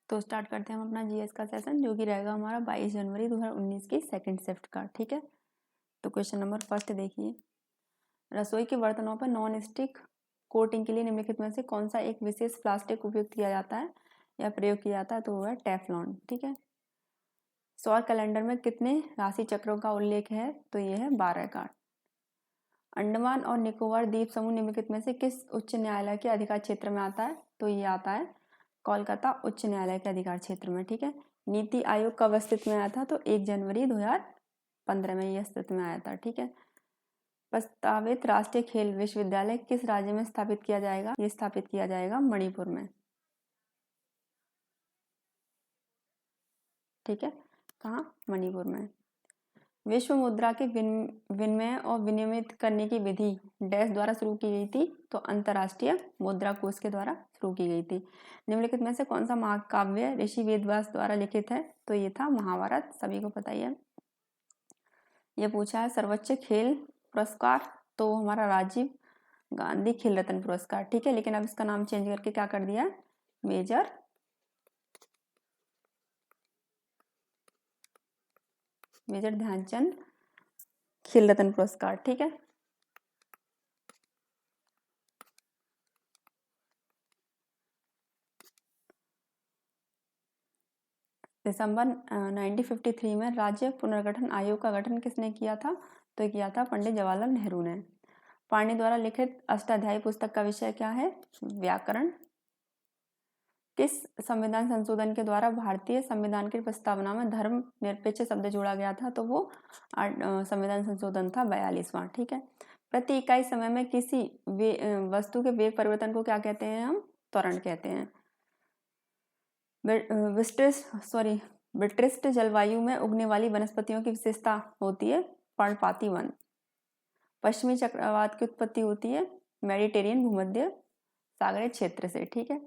तो स्टार्ट करते हैं हम अपना जीएस का सेशन, जो कि रहेगा हमारा 22 जनवरी 2019 की सेकंड शिफ्ट का। ठीक है, तो क्वेश्चन नंबर फर्स्ट देखिए, रसोई के बर्तनों पर नॉन स्टिक कोटिंग के लिए निम्नलिखित में से कौन सा एक विशेष प्लास्टिक उपयोग किया जाता है या प्रयोग किया जाता है? तो वो है टेफ्लॉन। ठीक है, सौर कैलेंडर में कितने राशि चक्रों का उल्लेख है? तो ये है 12 का। अंडमान और निकोबार द्वीप समूह निम्नलिखित में से किस उच्च न्यायालय के अधिकार क्षेत्र में आता है? तो ये आता है कोलकाता उच्च न्यायालय के अधिकार क्षेत्र में। ठीक है, नीति आयोग कब अस्तित्व में आया था? तो 1 जनवरी 2015 में ये अस्तित्व में आया था। ठीक है, प्रस्तावित राष्ट्रीय खेल विश्वविद्यालय किस राज्य में स्थापित किया जाएगा? ये स्थापित किया जाएगा मणिपुर में। ठीक है, कहाँ? मणिपुर में। विश्व मुद्रा के विनिमय और विनियमित करने की विधि डैश द्वारा शुरू की गई थी? तो अंतर्राष्ट्रीय मुद्रा कोष के द्वारा शुरू की गई थी। निम्नलिखित में से कौन सा महाकाव्य ऋषि वेदव्यास द्वारा लिखित है? तो ये था महाभारत, सभी को पता ही है। ये पूछा है सर्वोच्च खेल पुरस्कार, तो हमारा राजीव गांधी खेल रत्न पुरस्कार। ठीक है, लेकिन अब इसका नाम चेंज करके क्या कर दिया है? मेजर ध्यानचंद खेल रत्न पुरस्कार। ठीक है, दिसंबर 1953 में राज्य पुनर्गठन आयोग का गठन किसने किया था? तो किया था पंडित जवाहरलाल नेहरू ने। पाणिनि द्वारा लिखित अष्टाध्यायी पुस्तक का विषय क्या है? व्याकरण। किस संविधान संशोधन के द्वारा भारतीय संविधान की प्रस्तावना में धर्म निरपेक्ष शब्द जोड़ा गया था? तो वो संविधान संशोधन था 42वां। ठीक है, प्रति इकाई समय में किसी वस्तु के वेग परिवर्तन को क्या कहते हैं? हम त्वरण कहते हैं। ब्रिटिश जलवायु में उगने वाली वनस्पतियों की विशेषता होती है पर्णपाती वन। पश्चिमी चक्रवात की उत्पत्ति होती है मेडिटेरियन भूमध्य सागरीय क्षेत्र से। ठीक है,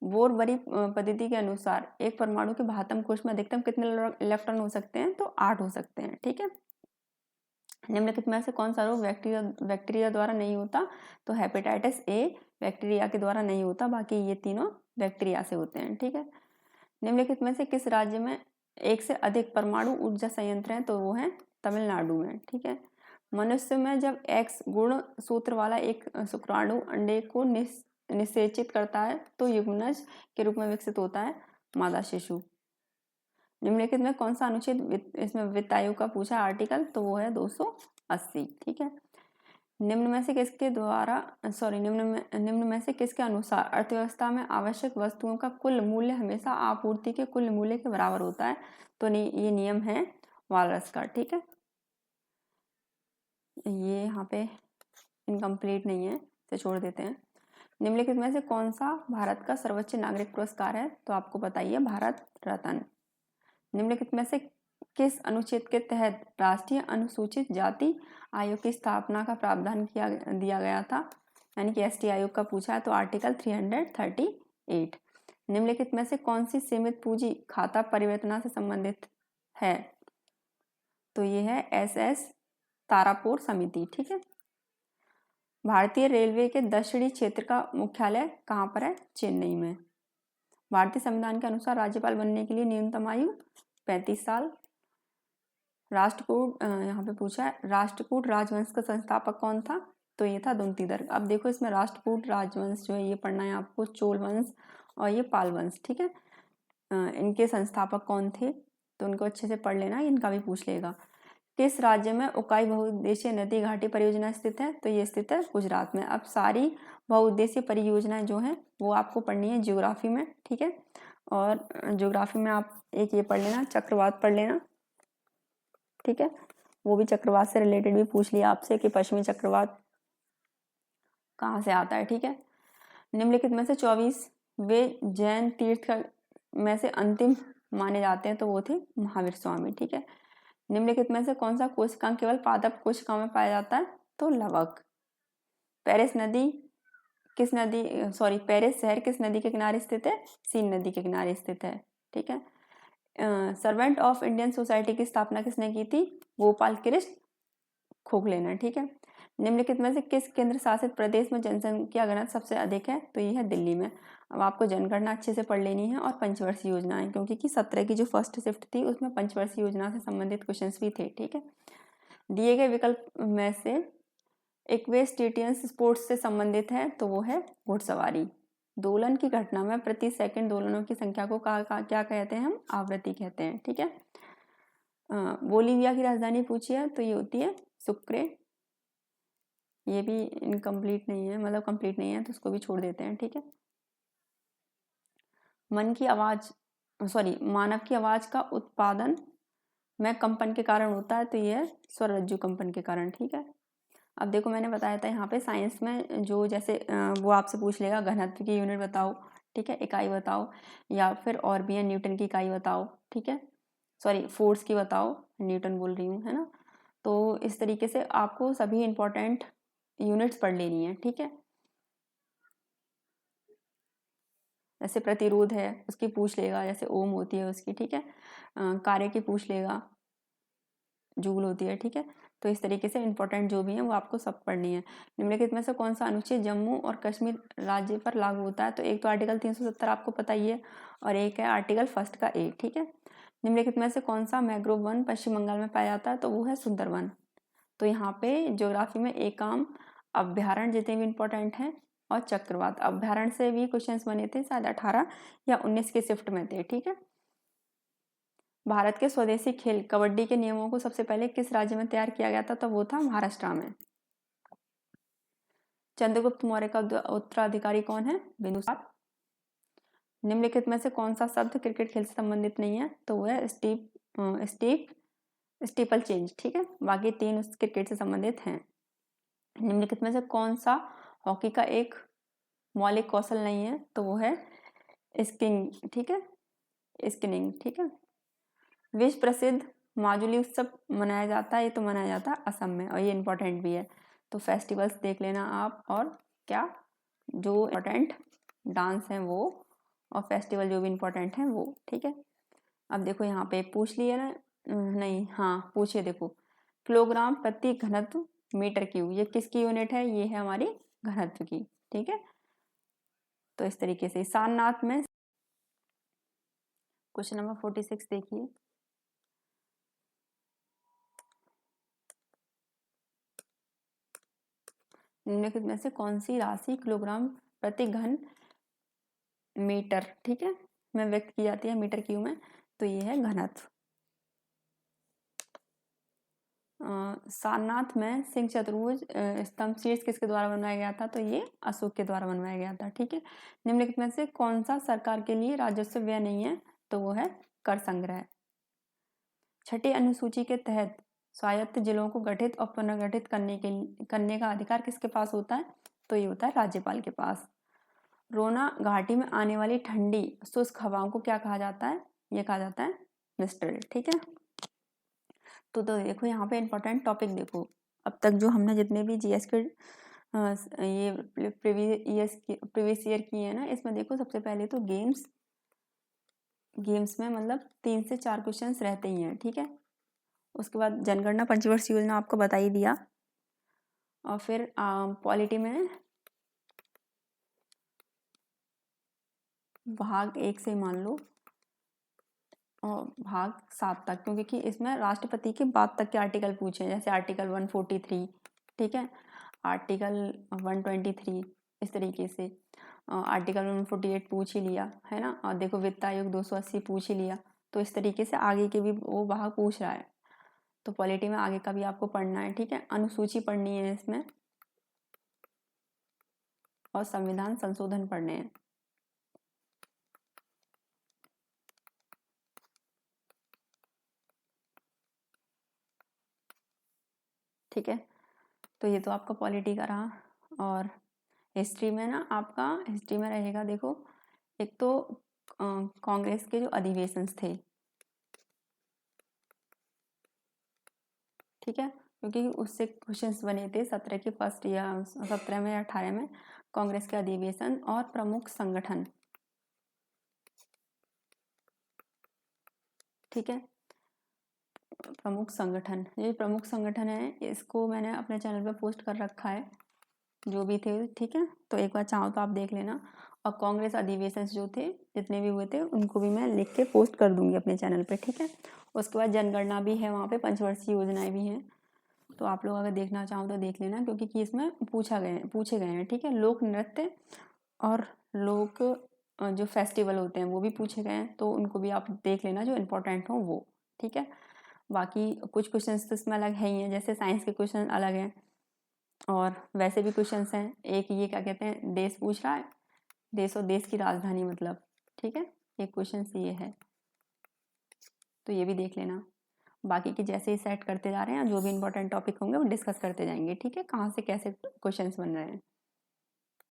बोरबरी पद्धति के अनुसार एक परमाणु के भातम कोश में अधिकतम कितने इलेक्ट्रॉन हो सकते हैं? तो 8 हो सकते हैं। ठीक है, निम्नलिखित में से कौन सा रोग बैक्टीरिया द्वारा नहीं होता? तो हेपेटाइटिस ए बैक्टीरिया के द्वारा नहीं होता, बाकी ये तीनों बैक्टीरिया से होते हैं। ठीक है, निम्नलिखित में से किस राज्य में एक से अधिक परमाणु ऊर्जा संयंत्र हैं? तो वो है तमिलनाडु में। ठीक है, मनुष्य में जब X गुण सूत्र वाला एक शुक्राणु अंडे को निषेचित करता है तो युग्मनज के रूप में विकसित होता है मादा शिशु। निम्नलिखित में कौन सा अनुच्छेद इसमें वित्त आयोग का पूछा आर्टिकल? तो वो है 280। ठीक है, निम्न में से किसके अनुसार अर्थव्यवस्था में आवश्यक वस्तुओं का कुल मूल्य हमेशा आपूर्ति के कुल मूल्य के बराबर होता है? तो ये नियम है वालरस का। ठीक है, ये यहाँ पे इनकम्प्लीट नहीं है, इसे छोड़ देते हैं। निम्नलिखित में से कौन सा भारत का सर्वोच्च नागरिक पुरस्कार है? तो आपको बताइए भारत रत्न। निम्नलिखित में से किस अनुच्छेद के तहत राष्ट्रीय अनुसूचित जाति आयोग की स्थापना का प्रावधान दिया गया था? यानी कि एसटी आयोग का पूछा है, तो आर्टिकल 338। निम्नलिखित में से कौन सी सीमित पूंजी खाता परिवर्तना से संबंधित है? तो ये है SS तारापुर समिति। ठीक है, भारतीय रेलवे के दक्षिणी क्षेत्र का मुख्यालय कहाँ पर है? चेन्नई में। भारतीय संविधान के अनुसार राज्यपाल बनने के लिए न्यूनतम आयु 35 साल। राष्ट्रकूट यहाँ पे पूछा है, राष्ट्रकूट राजवंश का संस्थापक कौन था? तो ये था दुंतीदर्ग। अब देखो इसमें राष्ट्रकूट राजवंश जो है ये पढ़ना है आपको, चोल वंश और ये पाल वंश। ठीक है, इनके संस्थापक कौन थे? तो उनको अच्छे से पढ़ लेना, इनका भी पूछ लेगा। किस राज्य में उकाई बहुउद्देशीय नदी घाटी परियोजना स्थित है? तो ये स्थित है गुजरात में। अब सारी बहुउद्देशीय परियोजनाएं जो हैं वो आपको पढ़नी है ज्योग्राफी में। ठीक है, और ज्योग्राफी में आप एक ये पढ़ लेना, चक्रवात पढ़ लेना। ठीक है, वो भी चक्रवात से रिलेटेड भी पूछ लिया आपसे कि पश्चिमी चक्रवात कहाँ से आता है। ठीक है, निम्नलिखित में से 24 वे जैन तीर्थ में से अंतिम माने जाते हैं? तो वो थे महावीर स्वामी। ठीक है, निम्नलिखित में से कौन सा कोशिकांग केवल पादप कोशिकाओं में पाया जाता है? तो लवक। पेरिस शहर किस नदी के किनारे स्थित है? सीन नदी के किनारे स्थित है। ठीक है, सर्वेंट ऑफ इंडियन सोसाइटी की स्थापना किसने की थी? गोपाल कृष्ण खोखले ने। ठीक है, निम्नलिखित में से किस केंद्र शासित प्रदेश में जनसंख्या घनत्व सबसे अधिक है? तो ये है दिल्ली में। अब आपको जनगणना अच्छे से पढ़ लेनी है और पंचवर्षीय योजनाएं, क्योंकि 17 की जो फर्स्ट शिफ्ट थी उसमें पंचवर्षीय योजना से संबंधित क्वेश्चंस भी थे। ठीक है, दिए गए विकल्प में से इक्वेस्टेटियन स्पोर्ट्स से संबंधित है तो वो है घुड़सवारी। दोलन की घटना में प्रति सेकंड दोलनों की संख्या को क्या कहते हैं? हम आवृत्ति कहते हैं। ठीक है, बोलीविया की राजधानी पूछी है तो ये होती है सुक्रे। ये भी इनकम्प्लीट नहीं है, मतलब कंप्लीट नहीं है तो उसको भी छोड़ देते हैं। ठीक है, मानव की आवाज का उत्पादन में कंपन के कारण होता है तो ये है स्वररज्जु कंपन के कारण। ठीक है, अब देखो मैंने बताया था यहाँ पे साइंस में जो जैसे वो आपसे पूछ लेगा घनत्व की यूनिट बताओ, ठीक है, इकाई बताओ, या फिर और भी है न्यूटन की इकाई बताओ। ठीक है, सॉरी फोर्स की बताओ, न्यूटन बोल रही हूँ, है ना। तो इस तरीके से आपको सभी इंपॉर्टेंट यूनिट्स पढ़ लेनी है। ठीक है, जैसे प्रतिरोध है उसकी पूछ लेगा, जैसे ओम होती है उसकी। ठीक है, कार्य की पूछ लेगा, जूल होती है। ठीक है, तो इस तरीके से इंपॉर्टेंट जो भी है वो आपको सब पढ़नी है। निम्नलिखित में से कौन सा अनुच्छेद जम्मू और कश्मीर राज्य पर लागू होता है? तो एक तो आर्टिकल 370 आपको पता ही है, और एक है आर्टिकल फर्स्ट का ए। ठीक है, निम्नलिखित में से कौन सा मैंग्रोव वन पश्चिम बंगाल में पाया जाता है? तो वो है सुंदरवन। तो यहाँ पे ज्योग्राफी में एकाम, अभ्यारण्य जितने भी इंपॉर्टेंट हैं, और चक्रवात अभ्यारण्य से भी क्वेश्चंस बने थे, शायद 18 या 19 के शिफ्ट में थे। ठीक है, भारत के स्वदेशी खेल कबड्डी के नियमों को सबसे पहले किस राज्य में तैयार किया गया था? तो वो था महाराष्ट्र में। चंद्रगुप्त मौर्य का उत्तराधिकारी कौन है? बिंदुसार। निम्नलिखित में से कौन सा शब्द क्रिकेट खेल से संबंधित नहीं है? तो वो है स्टीपल चेंज। ठीक है, बाकी तीन उस क्रिकेट से संबंधित हैं। निम्नलिखित में से कौन सा हॉकी का एक मौलिक कौशल नहीं है? तो वो है स्किंग। ठीक है, स्किनिंग। ठीक है, विश्व प्रसिद्ध माजुली उत्सव मनाया जाता है, ये तो मनाया जाता है असम में, और ये इंपॉर्टेंट भी है। तो फेस्टिवल्स देख लेना आप, और क्या जो इम्पोर्टेंट डांस हैं वो, और फेस्टिवल जो भी इम्पोर्टेंट हैं वो। ठीक है, अब देखो यहाँ पे पूछ लिया ना, नहीं, हाँ पूछिए। देखो, किलोग्राम प्रति घनत्व मीटर क्यूब, ये किसकी यूनिट है? ये है हमारी घनत्व की। ठीक है, तो इस तरीके से सारनाथ में क्वेश्चन नंबर 46 देखिए। निम्नलिखित में से कौन सी राशि किलोग्राम प्रति घन मीटर, ठीक है, में व्यक्त की जाती है मीटर क्यूब में? तो ये है घनत्व। सारनाथ में सिंह चतुर्भुज स्तंभ शीर्ष किसके द्वारा बनवाया गया था? तो ये अशोक के द्वारा बनवाया गया था। ठीक है, निम्नलिखित में से कौन सा सरकार के लिए राजस्व व्यय नहीं है? तो वो है कर संग्रह। छठी अनुसूची के तहत स्वायत्त जिलों को गठित और पुनर्गठित करने का अधिकार किसके पास होता है? तो ये होता है राज्यपाल के पास। रोना घाटी में आने वाली ठंडी शुष्क हवाओं को क्या कहा जाता है? ये कहा जाता है मिस्टर। ठीक है, तो देखो यहाँ पे इंपॉर्टेंट टॉपिक देखो, अब तक जो हमने जितने भी जीएस के ये प्रीवियस ईयर किए हैं ना, इसमें देखो सबसे पहले तो गेम्स में मतलब 3 से 4 क्वेश्चंस रहते ही हैं। ठीक है, उसके बाद जनगणना पंचवर्षीय योजना आपको बता ही दिया, और फिर पॉलिटी में भाग 1 से मान लो और भाग 7 तक, क्योंकि इसमें राष्ट्रपति के बाद तक के आर्टिकल पूछे हैं, जैसे आर्टिकल 143, ठीक है, आर्टिकल 123, इस तरीके से आर्टिकल 148 पूछ ही लिया है ना, और देखो वित्त आयोग 280 पूछ ही लिया। तो इस तरीके से आगे के भी वो भाग पूछ रहा है, तो पॉलिटी में आगे का भी आपको पढ़ना है। ठीक है, अनुसूची पढ़नी है इसमें, और संविधान संशोधन पढ़ने हैं। ठीक है, तो ये तो आपका पॉलिटी का रहा। और हिस्ट्री में ना, आपका हिस्ट्री में रहेगा, देखो एक तो कांग्रेस के जो अधिवेशन थे, ठीक है, क्योंकि उससे क्वेश्चंस बने थे 17 के फर्स्ट या 17 में या 18 में, कांग्रेस के अधिवेशन और प्रमुख संगठन। ठीक है, प्रमुख संगठन, ये प्रमुख संगठन है, इसको मैंने अपने चैनल पे पोस्ट कर रखा है जो भी थे, ठीक है। तो एक बार चाहो तो आप देख लेना। और कांग्रेस अधिवेशन जो थे जितने भी हुए थे उनको भी मैं लिख के पोस्ट कर दूंगी अपने चैनल पे, ठीक है। उसके बाद जनगणना भी है वहाँ पे, पंचवर्षीय योजनाएं भी हैं, तो आप लोग अगर देखना चाहो तो देख लेना, क्योंकि कि इसमें पूछे गए हैं, ठीक है। लोक नृत्य और लोक जो फेस्टिवल होते हैं वो भी पूछे गए हैं, तो उनको भी आप देख लेना जो इम्पोर्टेंट हो वो, ठीक है। बाकी कुछ क्वेश्चंस तो इसमें अलग है ही हैं, जैसे साइंस के क्वेश्चन अलग हैं और वैसे भी क्वेश्चंस हैं। एक ये क्या कहते हैं, देश पूछ रहा है, देश और देश की राजधानी मतलब, ठीक है, एक क्वेश्चन ये है, तो ये भी देख लेना। बाकी की जैसे ही सेट करते जा रहे हैं, जो भी इंपॉर्टेंट टॉपिक होंगे वो डिस्कस करते जाएंगे, ठीक है, कहाँ से कैसे क्वेश्चंस बन रहे हैं।